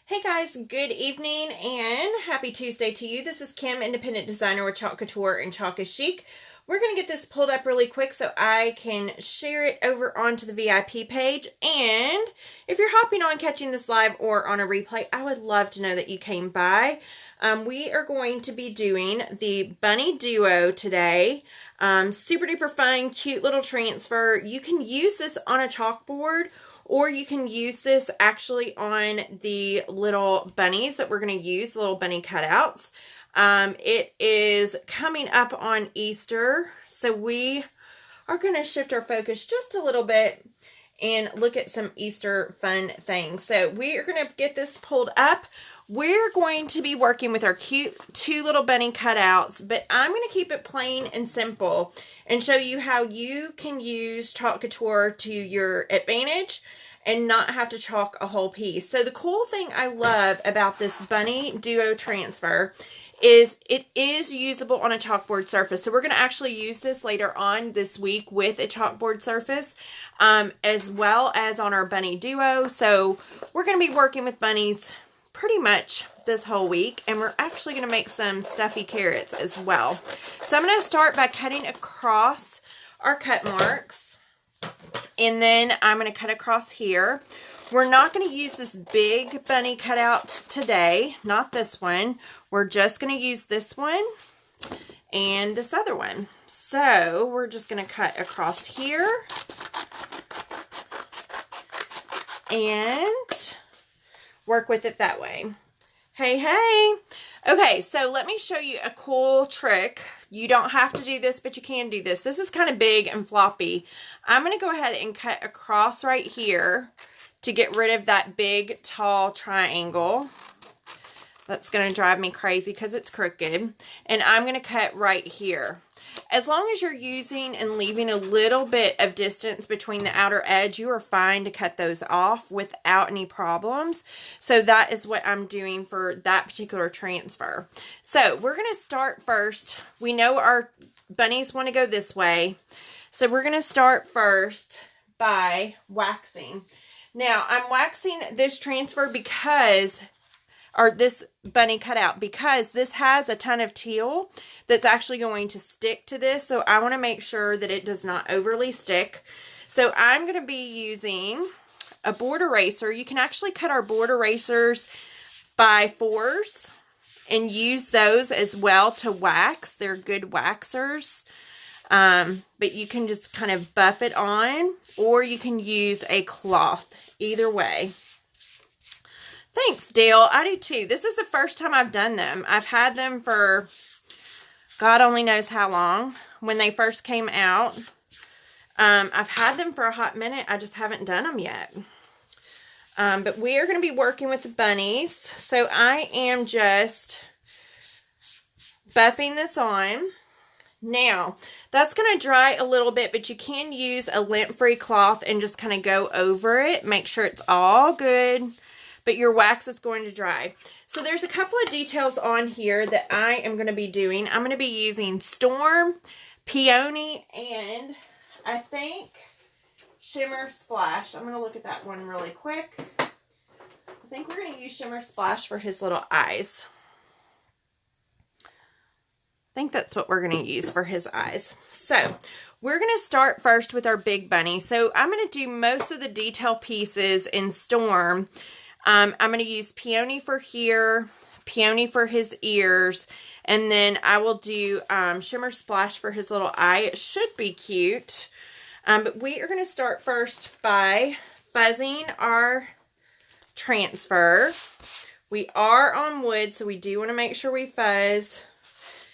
Hey guys, good evening and happy Tuesday to you. This is Kim, independent designer with Chalk Couture and Chalk is Chic. We're going to get this pulled up really quick so I can share it over onto the VIP page. And if you're hopping on, catching this live or on a replay, I would love to know that you came by. We are going to be doing the Bunny Duo today. Super duper fun, cute little transfer. You can use this on a chalkboard, or you can use this actually on the little bunnies that we're going to use, little bunny cutouts. It is coming up on Easter, so we are going to shift our focus just a little bit and look at some Easter fun things. So we are going to get this pulled up. We're going to be working with our cute two little bunny cutouts, but I'm going to keep it plain and simple and show you how you can use Chalk Couture to your advantage and not have to chalk a whole piece. So the cool thing I love about this Bunny Duo transfer is it is usable on a chalkboard surface. So we're going to actually use this later on this week with a chalkboard surface, as well as on our Bunny Duo. So we're going to be working with bunnies pretty much this whole week, and we're actually going to make some stuffy carrots as well. So I'm going to start by cutting across our cut marks, and then I'm going to cut across here. We're not going to use this big bunny cutout today, not this one. We're just going to use this one and this other one. So we're just going to cut across here and work with it that way. Hey. Okay, so let me show you a cool trick. You don't have to do this, but you can do this. This is kind of big and floppy. I'm going to go ahead and cut across right here to get rid of that big, tall triangle. That's going to drive me crazy because it's crooked. And I'm going to cut right here. As long as you're using and leaving a little bit of distance between the outer edge, you are fine to cut those off without any problems. So that is what I'm doing for that particular transfer. So we're going to start first. We know our bunnies want to go this way. So we're going to start first by waxing. Now, I'm waxing this transfer because, or this bunny cutout, because this has a ton of teal that's actually going to stick to this. So I want to make sure that it does not overly stick. So I'm going to be using a board eraser. You can actually cut our board erasers by 4s and use those as well to wax. They're good waxers. But you can just kind of buff it on, or you can use a cloth. Either way. Thanks, Dale. I do too. This is the first time I've done them. I've had them for God only knows how long. When they first came out, I've had them for a hot minute. I just haven't done them yet. But we are going to be working with the bunnies. So I am just buffing this on. Now, that's going to dry a little bit, but you can use a lint-free cloth and just kind of go over it. Make sure it's all good, but your wax is going to dry. So there's a couple of details on here that I am going to be doing. I'm going to be using Storm, Peony, and I think Shimmer Splash. I'm going to look at that one really quick. I think we're going to use Shimmer Splash for his little eyes. I think that's what we're going to use for his eyes. So we're going to start first with our big bunny. So I'm going to do most of the detail pieces in Storm. I'm going to use Peony for here, Peony for his ears, and then I will do Shimmer Splash for his little eye. It should be cute. But we are going to start first by fuzzing our transfer. We are on wood, so we do want to make sure we fuzz.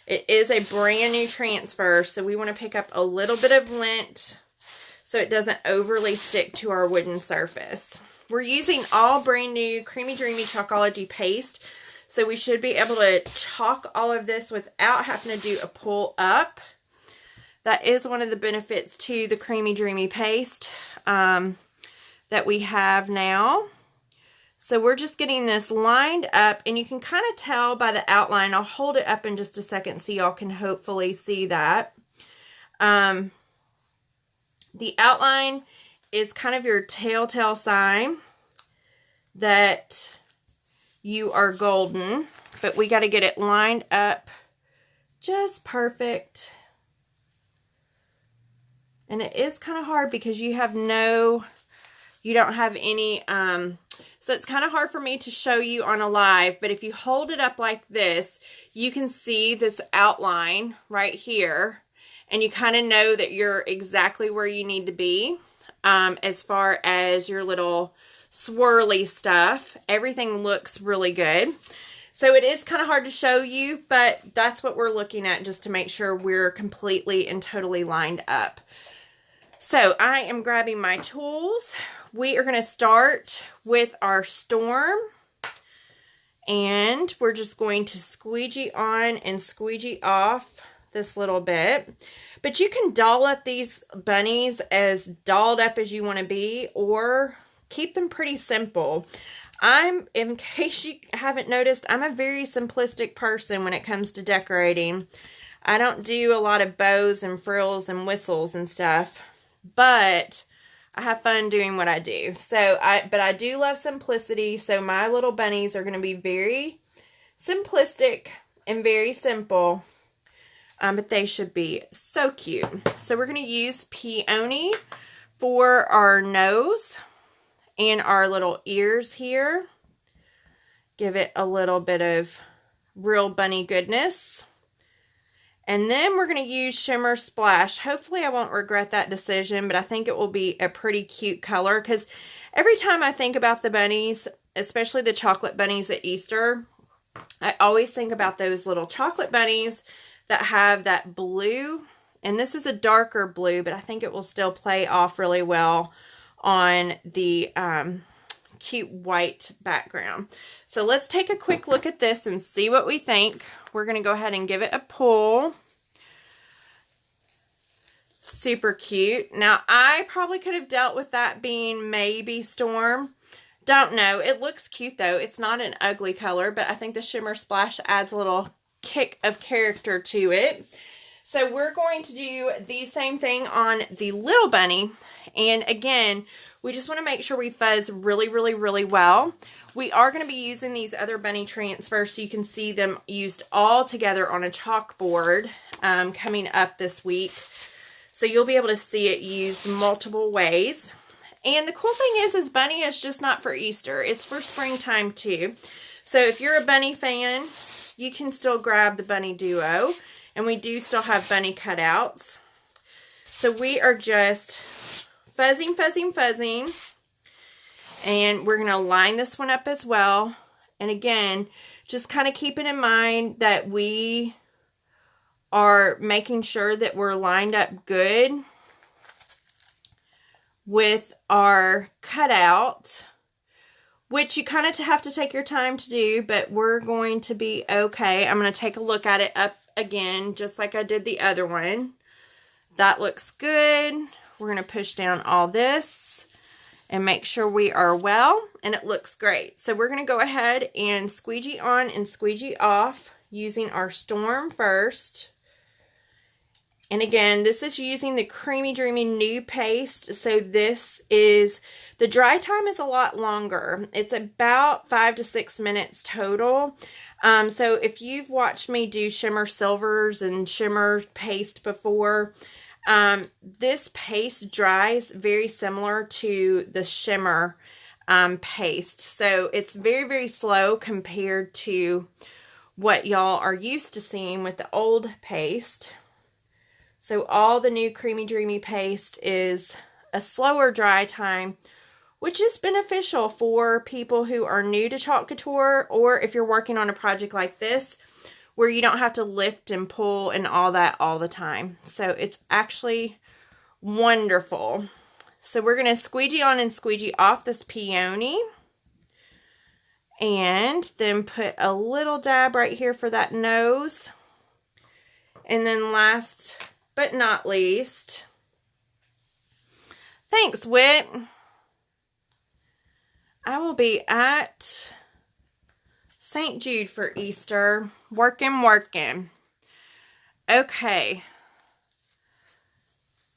It is a brand new transfer, so we want to pick up a little bit of lint so it doesn't overly stick to our wooden surface. We're using all brand new Creamy Dreamy Chalkology paste, so we should be able to chalk all of this without having to do a pull up. That is one of the benefits to the Creamy Dreamy paste that we have now. So we're just getting this lined up, and you can kind of tell by the outline. I'll hold it up in just a second so y'all can hopefully see that. The outline is kind of your telltale sign that you are golden, but we got to get it lined up just perfect. And it is kind of hard because you don't have any, so it's kind of hard for me to show you on a live, but if you hold it up like this, you can see this outline right here, and you kind of know that you're exactly where you need to be, as far as your little swirly stuff. Everything looks really good. So it is kind of hard to show you, but that's what we're looking at just to make sure we're completely and totally lined up. So I am grabbing my tools. We are going to start with our storm, and we're just going to squeegee on and squeegee off this little bit. But you can doll up these bunnies as dolled up as you want to be, or keep them pretty simple. In case you haven't noticed, I'm a very simplistic person when it comes to decorating. I don't do a lot of bows and frills and whistles and stuff, but I have fun doing what I do. But I do love simplicity, so my little bunnies are going to be very simplistic and very simple, but they should be so cute. So we're going to use peony for our nose and our little ears here. Give it a little bit of real bunny goodness. And then we're going to use Shimmer Splash. Hopefully I won't regret that decision, but I think it will be a pretty cute color, because every time I think about the bunnies, especially the chocolate bunnies at Easter, I always think about those little chocolate bunnies that have that blue. And this is a darker blue, but I think it will still play off really well on the cute white background. So let's take a quick look at this and see what we think. We're going to go ahead and give it a pull. Super cute. Now, I probably could have dealt with that being maybe Storm. Don't know. It looks cute though. It's not an ugly color, but I think the Shimmer Splash adds a little kick of character to it. So we're going to do the same thing on the little bunny. And again, we just want to make sure we fuzz really, really, really well. We are going to be using these other bunny transfers, so you can see them used all together on a chalkboard coming up this week. So you'll be able to see it used multiple ways. And the cool thing is bunny is just not for Easter. It's for springtime too. So if you're a bunny fan, you can still grab the bunny duo. And we do still have bunny cutouts. So we are just fuzzing, fuzzing, fuzzing. And we're going to line this one up as well. And again, just kind of keeping in mind that we are making sure that we're lined up good with our cutout, which you kind of have to take your time to do, but we're going to be okay. I'm going to take a look at it up again, just like I did the other one. That looks good. We're going to push down all this and make sure we are well, and it looks great. So we're going to go ahead and squeegee on and squeegee off using our Storm first. And again, this is using the Creamy Dreamy Nude Paste. So this is, the dry time is a lot longer. It's about 5 to 6 minutes total. So if you've watched me do shimmer silvers and shimmer paste before, this paste dries very similar to the shimmer paste. So it's very, very slow compared to what y'all are used to seeing with the old paste. So all the new Creamy Dreamy paste is a slower dry time, which is beneficial for people who are new to Chalk Couture, or if you're working on a project like this where you don't have to lift and pull and all that all the time. So it's actually wonderful. So we're going to squeegee on and squeegee off this peony, and then put a little dab right here for that nose. And then last but not least, thanks, Whit, I will be at St. Jude for Easter, working. Okay,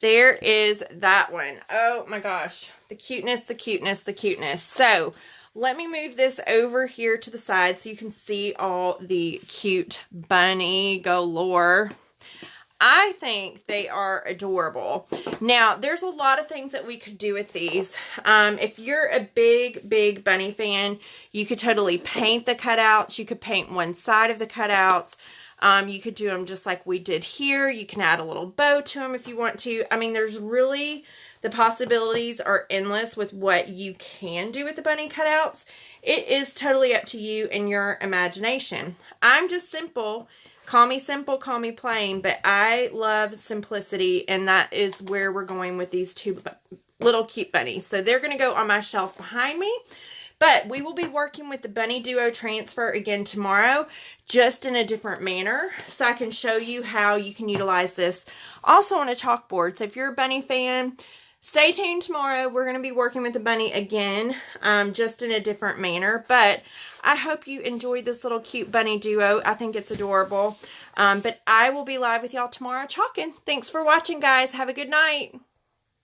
there is that one. Oh my gosh, the cuteness. So let me move this over here to the side so you can see all the cute bunny galore. I think they are adorable. Now, there's a lot of things that we could do with these. If you're a big bunny fan, you could totally paint the cutouts. You could paint one side of the cutouts. You could do them just like we did here. You can add a little bow to them if you want to. I mean, there's really, the possibilities are endless with what you can do with the bunny cutouts. It is totally up to you and your imagination. I'm just simple. Call me simple, call me plain, but I love simplicity, and that is where we're going with these two little cute bunnies. So they're going to go on my shelf behind me, but we will be working with the Bunny Duo Transfer again tomorrow, just in a different manner, so I can show you how you can utilize this also on a chalkboard. So if you're a bunny fan, stay tuned tomorrow. We're going to be working with the bunny again, just in a different manner. But I hope you enjoyed this little cute bunny duo. I think it's adorable. But I will be live with y'all tomorrow chalking. Thanks for watching, guys. Have a good night.